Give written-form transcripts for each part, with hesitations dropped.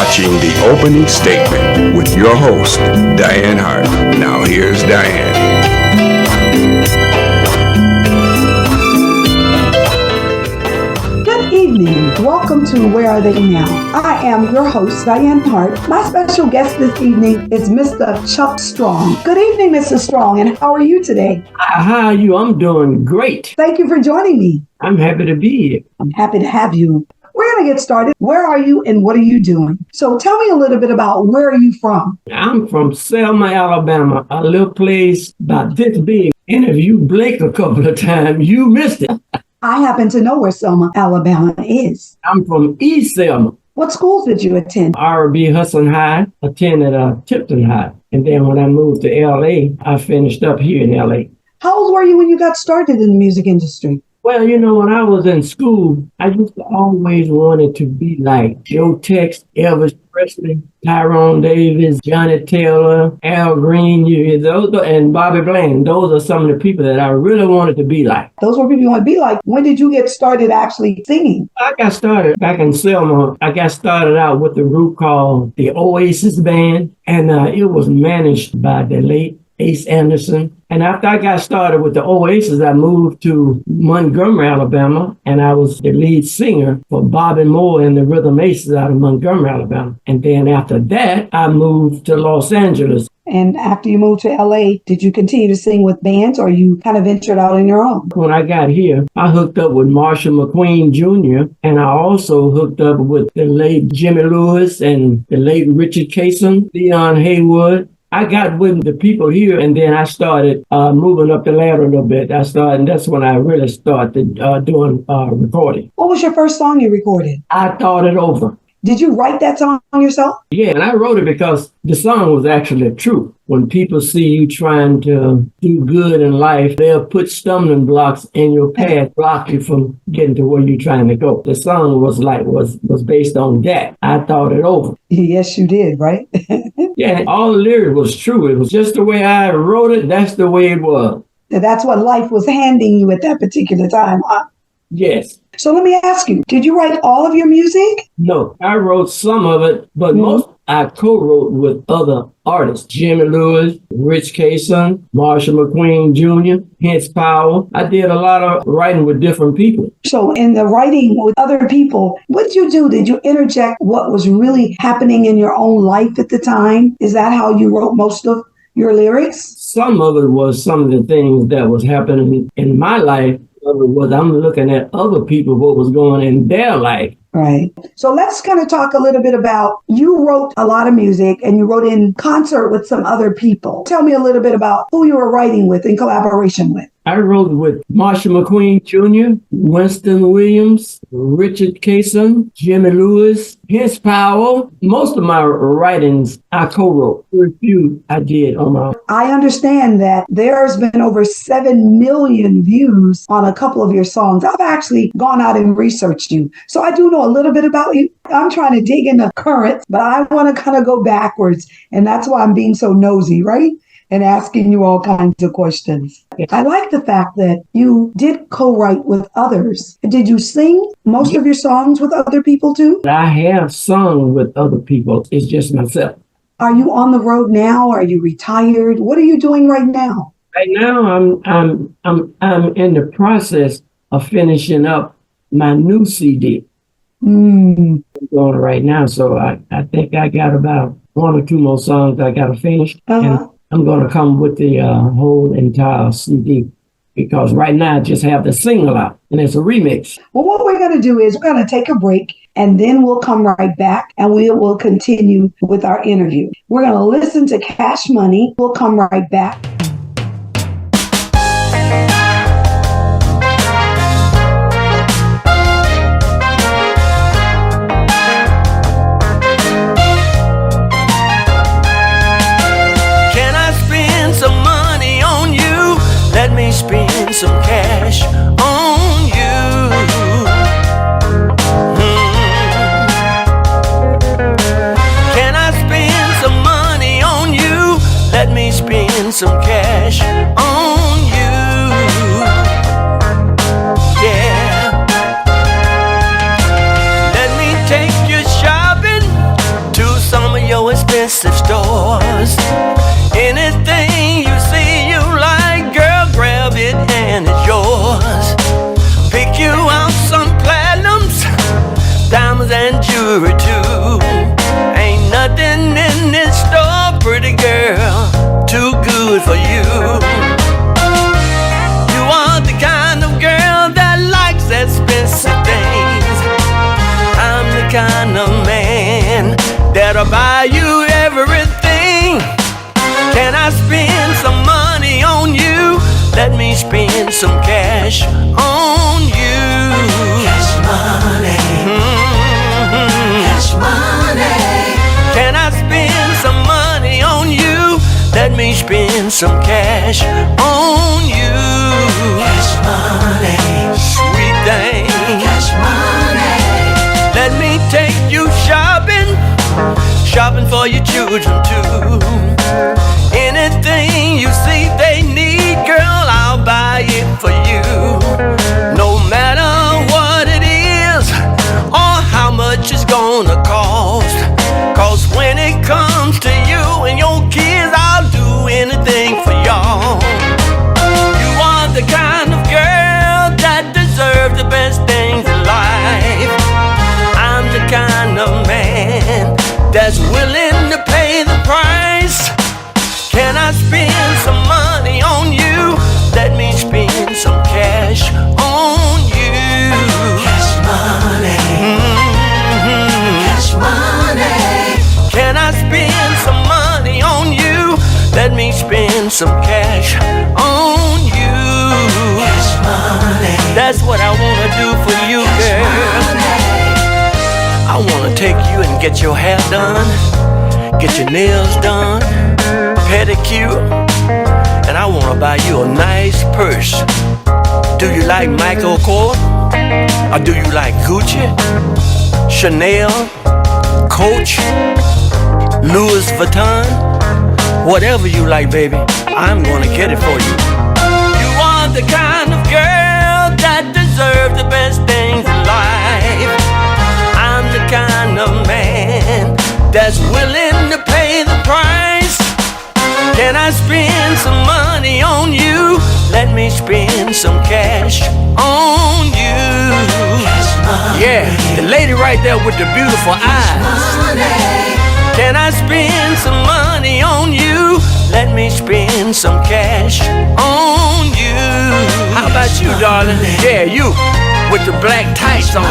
watching The Opening Statement with your host, Dianne Hart. Now here's Dianne. Good evening. Welcome to Where Are They Now? I am your host, Dianne Hart. My special guest this evening is Mr. Chuck Strong. Good evening, Mr. Strong, and how are you today? How are you? I'm doing great. Thank you for joining me. I'm happy to be here. I'm happy to have you. We're going to get started. Where are you and what are you doing? So tell me a little bit about where are you from? I'm from Selma, Alabama, a little place about this big. And if you blinked a couple of times, you missed it. I happen to know where Selma, Alabama is. I'm from East Selma. What schools did you attend? R.B. Hudson High, attended Tipton High. And then when I moved to L.A., I finished up here in L.A. How old were you when you got started in the music industry? Well, you know, when I was in school, I used to always wanted to be like Joe Tex, Elvis Presley, Tyrone Davis, Johnny Taylor, Al Green, and Bobby Bland. Those are some of the people that I really wanted to be like. Those were people you want to be like. When did you get started actually singing? I got started back in Selma. I got started out with a group called the Oasis Band, and it was managed by the late Ace Anderson. And after I got started with the Oasis, I moved to Montgomery, Alabama, and I was the lead singer for Bobby Moore and the Rhythm Aces out of Montgomery, Alabama. And then after that, I moved to Los Angeles. And after you moved to LA, did you continue to sing with bands or you kind of ventured out on your own? When I got here, I hooked up with Marshall McQueen Jr., and I also hooked up with the late Jimmy Lewis and the late Richard Casson, Leon Haywood. I got with the people here, and then I started moving up the ladder a little bit. And that's when I really started doing recording. What was your first song you recorded? I Thought It Over. Did you write that song yourself? Yeah, and I wrote it because the song was actually true. When people see you trying to do good in life, they'll put stumbling blocks in your path, block you from getting to where you're trying to go. The song was based on that. I thought it over. Yes, you did, right? Yeah, all the lyrics was true. It was just the way I wrote it. That's the way it was. That's what life was handing you at that particular time, huh? Yes. So let me ask you, did you write all of your music? No, I wrote some of it, but most I co-wrote with other artists. Jimmy Lewis, Rich Casson, Marshall McQueen Jr., Hence Powell. I did a lot of writing with different people. So in the writing with other people, what did you do? Did you interject what was really happening in your own life at the time? Is that how you wrote most of your lyrics? Some of it was some of the things that was happening in my life. Other was I'm looking at other people, what was going in their life. Right. So let's kind of talk a little bit about, you wrote a lot of music and you wrote in concert with some other people. Tell me a little bit about who you were writing with, in collaboration with. I wrote with Marshall McQueen Jr., Winston Williams, Richard Casson, Jimmy Lewis, Hence Powell. Most of my writings I co-wrote. A few I did on my own. I understand that there's been over 7 million views on a couple of your songs. I've actually gone out and researched you. So I do know a little bit about you. I'm trying to dig in the currents, but I want to kind of go backwards. And that's why I'm being so nosy, right? And asking you all kinds of questions. I like the fact that you did co-write with others. Did you sing most of your songs with other people too? I have sung with other people. It's just myself. Are you on the road now? Are you retired? What are you doing right now? Right now, I'm in the process of finishing up my new CD. I'm doing it right now, so I think I got about 1 or 2 more songs I got to finish. And I'm going to come with the whole entire CD because right now I just have the single out and it's a remix. Well, what we're going to do is we're going to take a break and then we'll come right back and we will continue with our interview. We're going to listen to Cash Money. We'll come right back. Spend some cash on you. Can I spend some money on you? Let me spend some cash on you. Yeah. Let me take you shopping spend some cash on you. Cash money. Cash money. Can I spend some money on you? Let me spend some cash on you. Cash money. Sweet thing. Cash money. Let me take you shopping. Shopping for your children too. Anything you see they need, girl, I'll buy it for you. No matter what it is or how much it's gonna cost. Cause when it comes to you and your kids, I'll do anything for y'all. You are the kind of girl that deserves the best things in life. I'm the kind of man that's willing to pay the price. Can I spend some money on you? Let me spend some cash on you. Cash money. Cash money. Can I spend some money on you? Let me spend some cash on you. Cash money. That's what I wanna do for you, girl. I wanna take you and get your hair done, get your nails done, pedicure, and I wanna buy you a nice purse. Do you like Michael Kors? Or do you like Gucci, Chanel, Coach, Louis Vuitton? Whatever you like, baby, I'm gonna get it for you. You are the kind of girl that deserves the best things in life. I'm the kind of man that's willing to pay the price. Can I spend some money on you? Let me spend some cash on you. Cash money. Yeah, the lady right there with the beautiful eyes. Money. Can I spend some money on you? Let me spend some cash on you. How about you, darling? Yeah, you with the black tights on.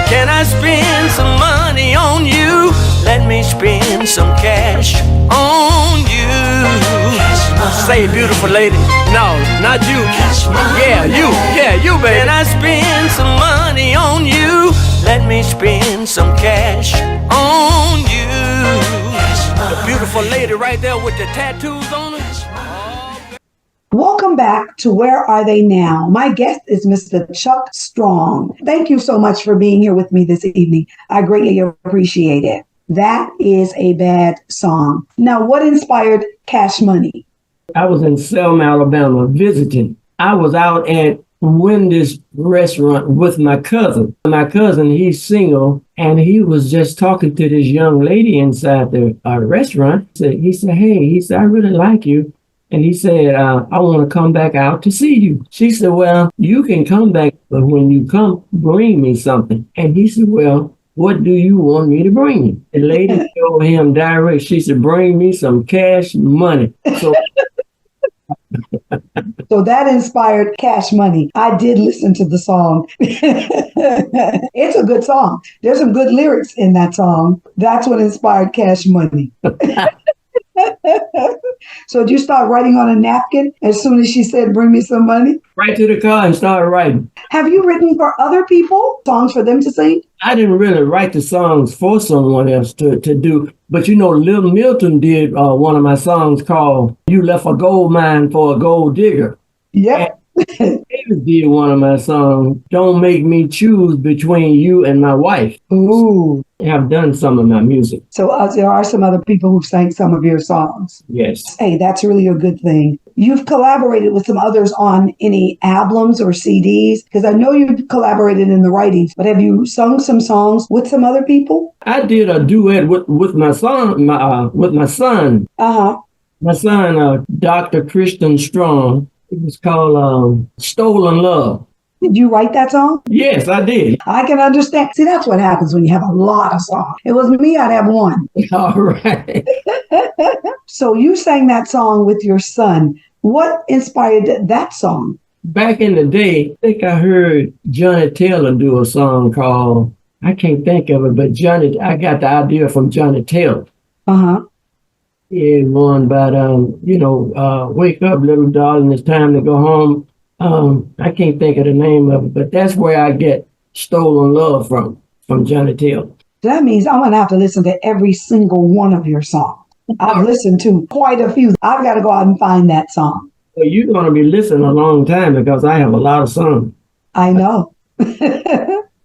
Can I spend some money on you? Let me spend some cash on you. Say, beautiful lady. No, not you. Yeah, you. Yeah, you, baby. Can I spend some money on you? Let me spend some cash on you. The beautiful lady right there with the tattoos on her. Welcome back to Where Are They Now? My guest is Mr. Chuck Strong. Thank you so much for being here with me this evening. I greatly appreciate it. That is a bad song. Now, what inspired Cash Money? I was in Selma, Alabama, visiting. I was out at Wendy's restaurant with my cousin. My cousin, he's single, and he was just talking to this young lady inside the restaurant. He said, hey, I really like you. And he said, I want to come back out to see you. She said, well, you can come back, but when you come, bring me something. And he said, well, what do you want me to bring you? The lady told him direct. She said, bring me some cash money. So that inspired Cash Money. I did listen to the song. It's a good song. There's some good lyrics in that song. That's what inspired Cash Money. So did you start writing on a napkin as soon as she said, bring me some money? Right to the car and started writing. Have you written for other people, songs for them to sing? I didn't really write the songs for someone else to do. But you know, Lil Milton did one of my songs called You Left a Gold Mine for a Gold Digger. Yep. David did one of my songs, Don't Make Me Choose Between You and My Wife. Ooh. I have done some of my music. So there are some other people who've sang some of your songs. Yes. Hey, that's really a good thing. You've collaborated with some others on any albums or CDs? Because I know you've collaborated in the writings, but have you sung some songs with some other people? I did a duet with my son. My son, Dr. Christian Strong. It was called Stolen Love. Did you write that song? Yes, I did. I can understand. See, that's what happens when you have a lot of songs. It was me, I'd have one. All right. So you sang that song with your son. What inspired that song? Back in the day, I think I heard Johnny Taylor do a song called, I can't think of it, but I got the idea from Johnny Taylor. Uh-huh. Yeah, one about wake up, little darling, it's time to go home. I can't think of the name of it, but that's where I get Stolen Love from Johnny Taylor. That means I'm gonna have to listen to every single one of your songs. I've listened to quite a few. I've got to go out and find that song. Well, you're gonna be listening a long time because I have a lot of songs. I know.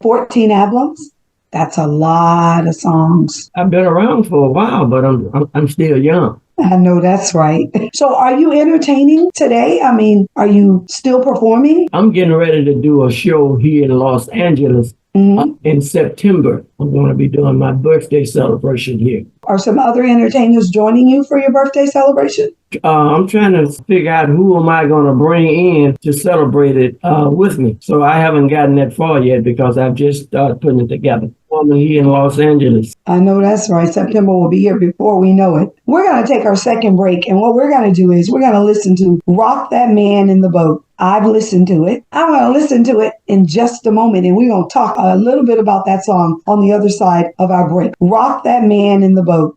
14 albums. That's a lot of songs. I've been around for a while, but I'm still young. I know that's right. So are you entertaining today? I mean, are you still performing? I'm getting ready to do a show here in Los Angeles in September. I'm going to be doing my birthday celebration here. Are some other entertainers joining you for your birthday celebration? I'm trying to figure out who am I going to bring in to celebrate it with me. So I haven't gotten that far yet because I've just started putting it together. I'm here in Los Angeles. I know that's right. September will be here before we know it. We're going to take our second break. And what we're going to do is we're going to listen to Rock That Man in the Boat. I've listened to it. I'm going to listen to it in just a moment. And we're going to talk a little bit about that song on the other side of our break. Rock That Man in the Boat.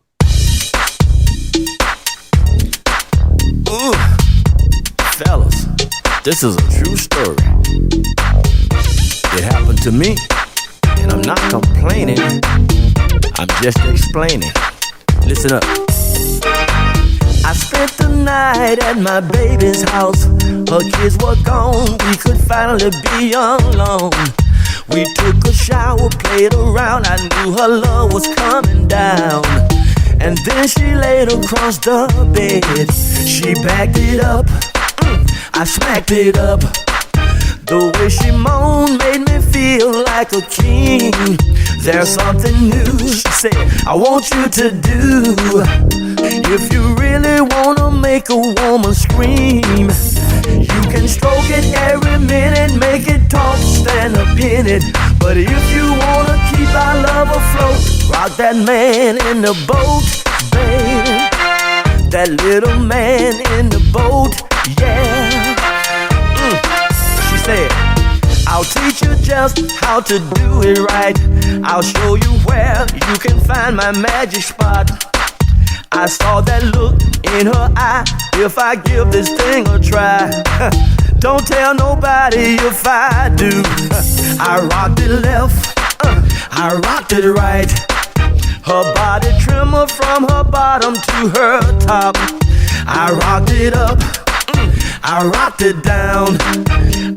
Ooh, fellas, this is a true story. It happened to me, and I'm not complaining. I'm just explaining. Listen up. I spent the night at my baby's house. Her kids were gone. We could finally be alone. We took a shower, played around. I knew her love was coming down. And then she laid across the bed. She backed it up, I smacked it up. The way she moaned made me feel like a king. There's something new, she said, I want you to do. If you really wanna make a woman scream, you can stroke it every minute, make it talk, stand up in it. But if you wanna keep our love afloat, rock that man in the boat, baby. That little man in the boat, yeah. She said, I'll teach you just how to do it right. I'll show you where you can find my magic spot. I saw that look in her eye. If I give this thing a try, don't tell nobody if I do. I rocked it left, I rocked it right. Her body tremor from her bottom to her top. I rocked it up, I rocked it down.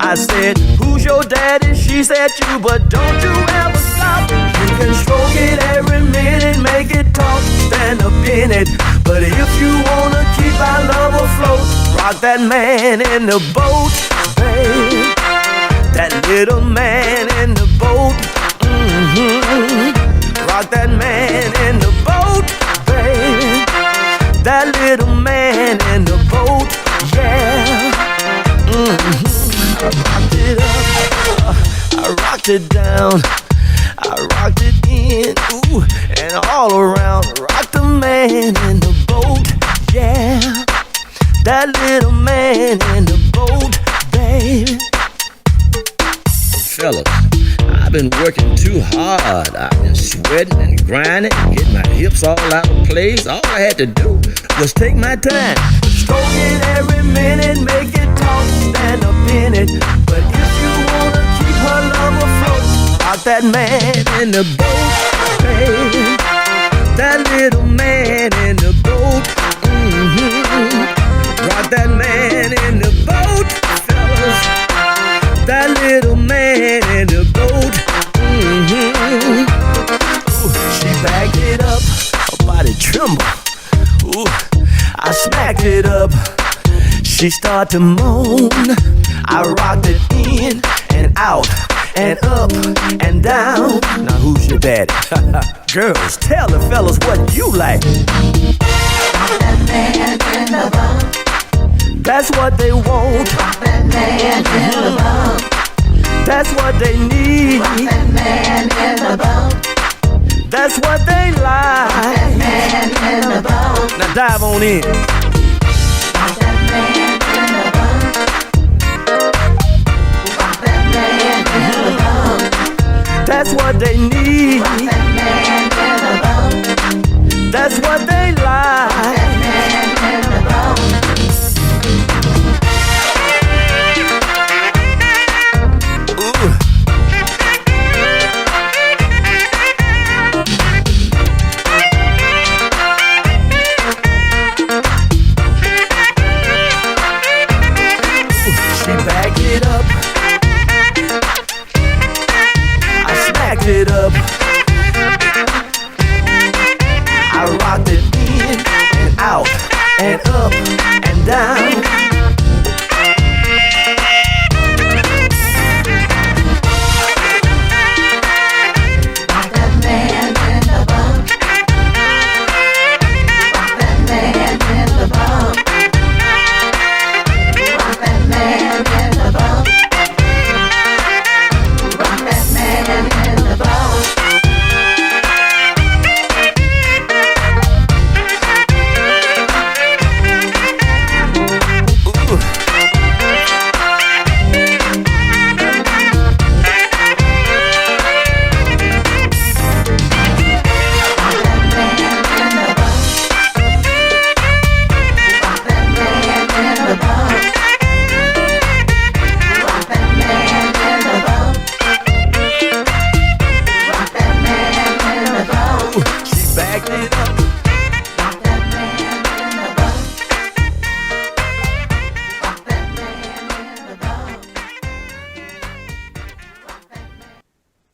I said, who's your daddy? She said, you, but don't you ever stop. You can stroke it every minute, make it talk, stand up in it. But if you wanna keep our love afloat, rock that man in the boat, babe. That little man in the boat, rock that man in the boat, babe. That little man in the boat, yeah. I rocked it up, I rocked it down, I rocked it in, ooh, and all around. Rock the man in the boat, yeah. That little man in the boat, baby. Fellas, I've been working too hard. I've been sweating and grinding, getting my hips all out of place. All I had to do was take my time. Stroke it every minute, make it talk, stand up in it. But if you wanna keep her love afloat, rock that man in the boat, baby. That little man in the boat, rock that man in the boat, fellas. That little man in the boat, Ooh, she backed it up, her body trembled. Ooh, I smacked it up. She started to moan. I rocked it in and out and up and down. Now who's your daddy? Girls, tell the fellas what you like. Rock that man in the boat. That's what they want. Rock that man in the boat. That's what they need. Rock that man in the boat. That's what they like. Rock that man in the boat. Now dive on in. Rock that man in the boat. Rock that man in the boat. That's what they need. Rock that man in the boat. That's what they like. Rock that man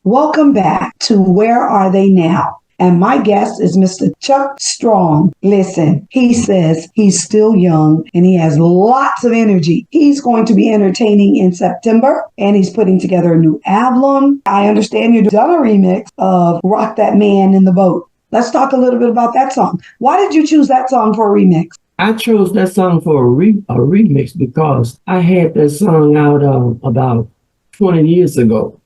Welcome back to Where Are They Now? And my guest is Mr. Chuck Strong. Listen, he says he's still young and he has lots of energy. He's going to be entertaining in September and he's putting together a new album. I understand you've done a remix of Rock That Man in the Boat. Let's talk a little bit about that song. Why did you choose that song for a remix? I chose that song for a remix because I had that song out about 20 years ago.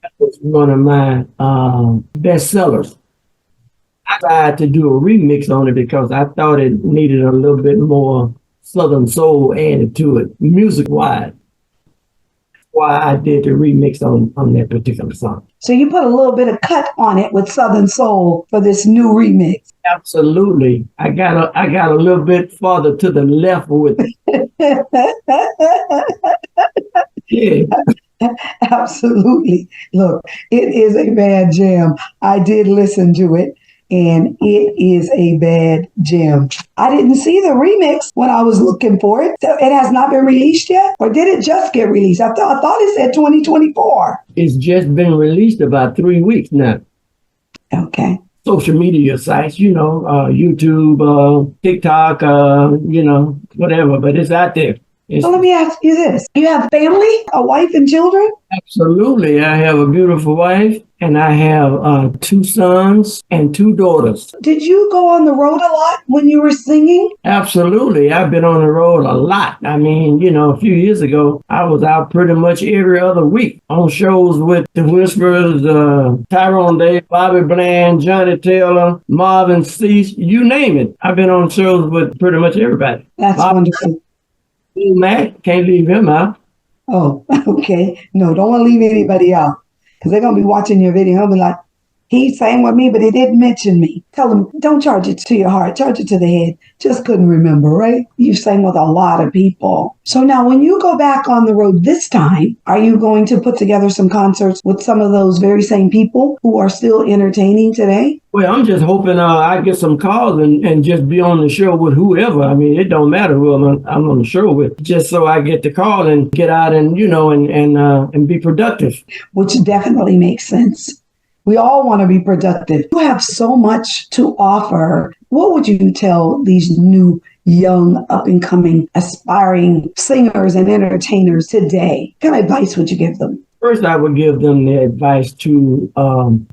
That was one of my best sellers. I tried to do a remix on it because I thought it needed a little bit more Southern soul added to it, music-wise. That's why I did the remix on that particular song. So you put a little bit of cut on it with Southern soul for this new remix. Absolutely. I got a little bit farther to the left with it. Yeah. Absolutely. Look, it is a bad jam. I did listen to it. And it is a bad jam. I didn't see the remix when I was looking for it. So it has not been released yet? Or did it just get released? I thought it said 2024. It's just been released about 3 weeks now. Okay. Social media sites, YouTube, TikTok, whatever, but it's out there. So let me ask you this. You have family, a wife and children? Absolutely. I have a beautiful wife and I have 2 sons and 2 daughters. Did you go on the road a lot when you were singing? Absolutely. I've been on the road a lot. I mean, a few years ago, I was out pretty much every other week on shows with the Whisperers, Tyrone Day, Bobby Bland, Johnny Taylor, Marvin Cease, you name it. I've been on shows with pretty much everybody. That's wonderful. Matt, can't leave him out. Oh, okay. No, don't want to leave anybody out because they're going to be watching your video. They'll be like, he sang with me, but he didn't mention me. Tell them, don't charge it to your heart, charge it to the head. Just couldn't remember, right? You sang with a lot of people. So now when you go back on the road this time, are you going to put together some concerts with some of those very same people who are still entertaining today? Well, I'm just hoping I get some calls and just be on the show with whoever. I mean, it don't matter who I'm on the show with, just so I get the call and get out and, and be productive. Which definitely makes sense. We all want to be productive. You have so much to offer. What would you tell these new, young, up-and-coming, aspiring singers and entertainers today? What kind of advice would you give them? First, I would give them the advice to,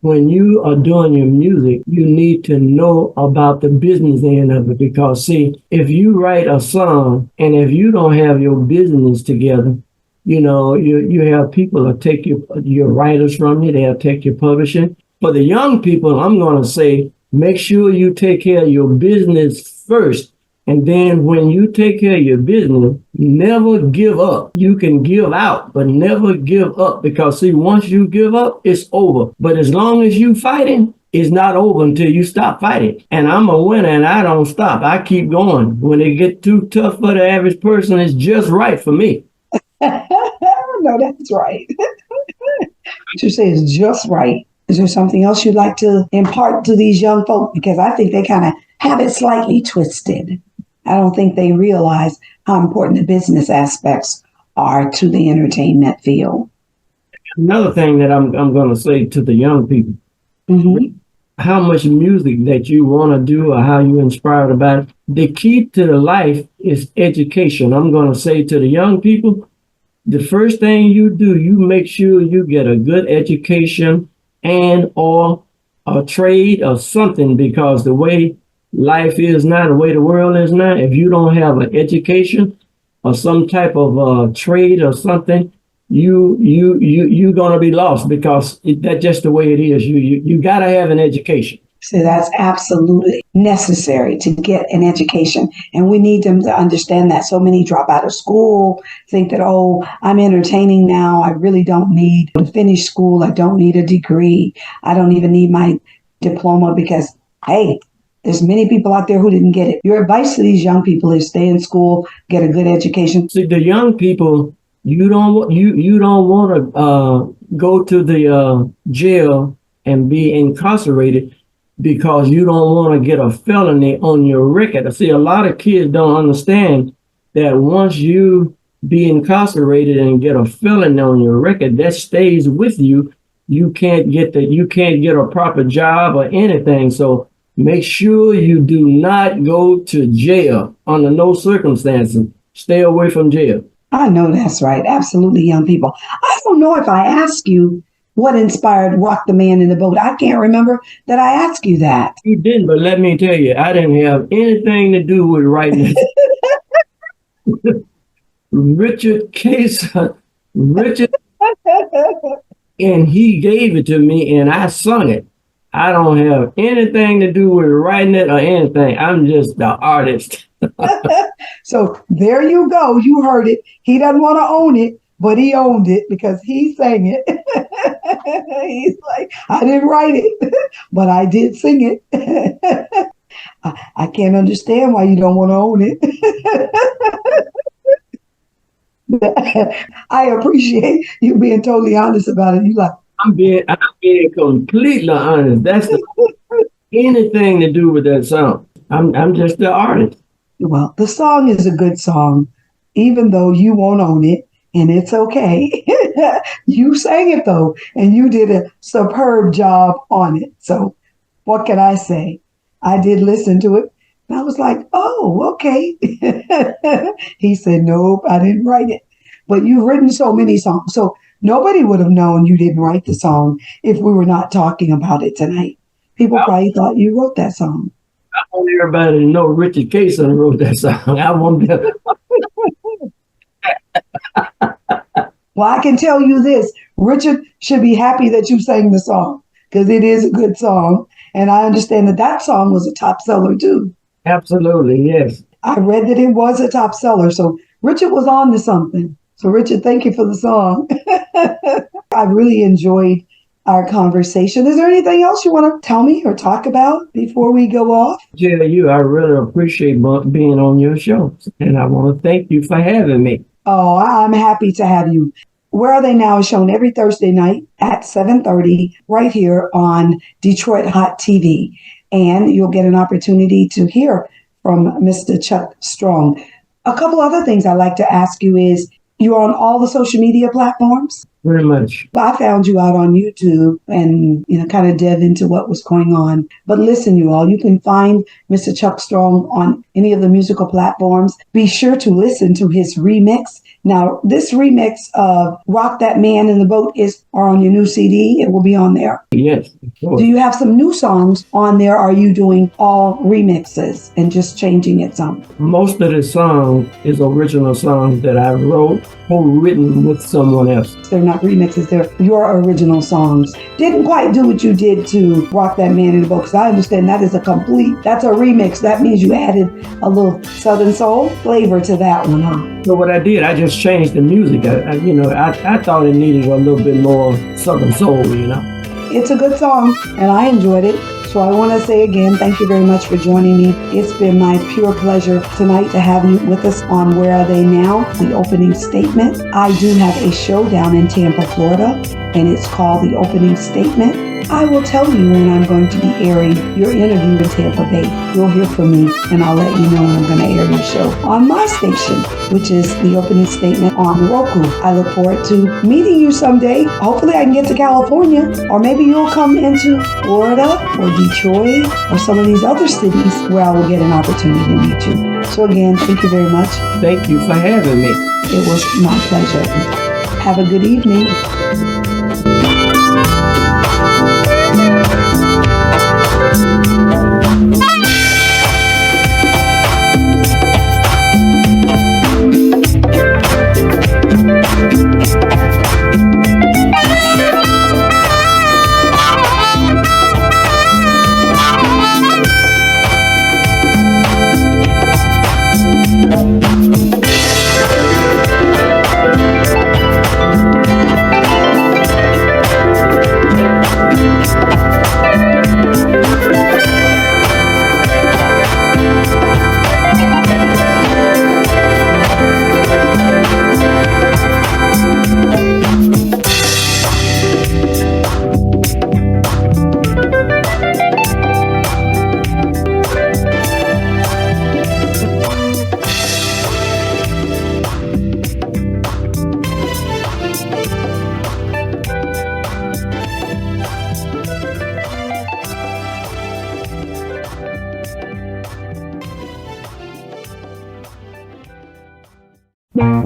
when you are doing your music, you need to know about the business end of it. Because, see, if you write a song and if you don't have your business together, you have people that take your writers from you. They'll take your publishing. For the young people, I'm going to say, make sure you take care of your business first. And then when you take care of your business, never give up. You can give out, but never give up. Because, see, once you give up, it's over. But as long as you fighting, it's not over until you stop fighting. And I'm a winner and I don't stop. I keep going. When it get too tough for the average person, it's just right for me. No, that's right. What you say is just right. Is there something else you'd like to impart to these young folk? Because I think they kind of have it slightly twisted. I don't think they realize how important the business aspects are to the entertainment field. Another thing that I'm going to say to the young people, how much music that you want to do or how you inspired about it. The key to the life is education. I'm going to say to the young people, the first thing you do, you make sure you get a good education and or a trade or something, because the way life is now, the way the world is now, if you don't have an education or some type of trade or something, you're going to be lost, because that's just the way it is. You got to have an education. So that's absolutely necessary to get an education. And we need them to understand that. So many drop out of school, think that, oh, I'm entertaining now. I really don't need to finish school. I don't need a degree. I don't even need my diploma because, hey, there's many people out there who didn't get it. Your advice to these young people is stay in school, get a good education. See, the young people, you don't want to go to the jail and be incarcerated because you don't want to get a felony on your record. I see a lot of kids don't understand that once you be incarcerated and get a felony on your record, that stays with you you can't get a proper job or anything. So make sure you do not go to jail under no circumstances. Stay away from jail. I know that's right. Absolutely, young people. I don't know if I asked you what inspired Rock the Man in the Boat. I can't remember that I asked you that. You didn't, but let me tell you, I didn't have anything to do with writing it. Richard Case, Richard, and he gave it to me and I sung it. I don't have anything to do with writing it or anything. I'm just the artist. So there you go. You heard it. He doesn't want to own it, but he owned it because he sang it. He's like, I didn't write it, but I did sing it. I can't understand why you don't want to own it. I appreciate you being totally honest about it. You like, I'm being completely honest. That's anything to do with that song. I'm just the artist. well, the song is a good song, even though you won't own it, and it's okay. You sang it though, and you did a superb job on it. So what can I say? I did listen to it, and I was like, oh, okay. He said, nope, I didn't write it. But you've written so many songs. So nobody would have known you didn't write the song if we were not talking about it tonight. People probably thought you wrote that song. I want everybody to know Richard Kaysen wrote that song. I want them. Well, I can tell you this, Richard should be happy that you sang the song because it is a good song. And I understand that that song was a top seller too. Absolutely, yes. I read that it was a top seller. So Richard was on to something. So Richard, thank you for the song. I really enjoyed our conversation. Is there anything else you want to tell me or talk about before we go off? Tell you, I really appreciate being on your show. And I want to thank you for having me. Oh, I'm happy to have you. Where Are They Now is shown every Thursday night at 7:30 right here on Detroit Hot TV. And you'll get an opportunity to hear from Mr. Chuck Strong. A couple other things I'd like to ask you is, you're on all the social media platforms? Very much. I found you out on YouTube and, kind of delve into what was going on. But listen, you all, you can find Mr. Chuck Strong on any of the musical platforms. Be sure to listen to his remix. Now, this remix of Rock That Man in the Boat are on your new CD. It will be on there. Yes, of course. Do you have some new songs on there? Or are you doing all remixes and just changing it some? Most of the song is original songs that I wrote or written with someone else. They're not remixes, they're your original songs. Didn't quite do what you did to Rock That Man in the Boat, because I understand that's a remix. That means you added a little Southern soul flavor to that one, huh? So what I did, I just changed the music. I thought it needed a little bit more Southern soul, It's a good song, and I enjoyed it. So I want to say again, thank you very much for joining me. It's been my pure pleasure tonight to have you with us on Where Are They Now, the opening statement. I do have a show down in Tampa, Florida, and it's called The Opening Statement. I will tell you when I'm going to be airing your interview in Tampa Bay. You'll hear from me, and I'll let you know when I'm going to air your show on my station, which is The Opening Statement on Roku. I look forward to meeting you someday. Hopefully I can get to California, or maybe you'll come into Florida or Detroit or some of these other cities where I will get an opportunity to meet you. So again, thank you very much. Thank you for having me. It was my pleasure. Have a good evening.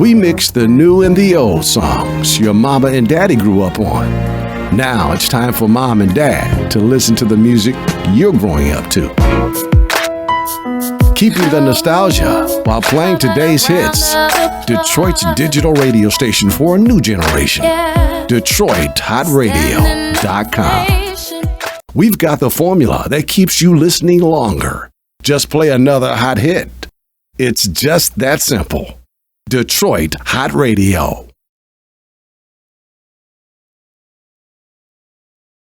We mix the new and the old songs your mama and daddy grew up on. Now it's time for mom and dad to listen to the music you're growing up to. Keeping the nostalgia while playing today's hits. Detroit's digital radio station for a new generation. DetroitHotRadio.com. We've got the formula that keeps you listening longer. Just play another hot hit. It's just that simple. Detroit Hot Radio.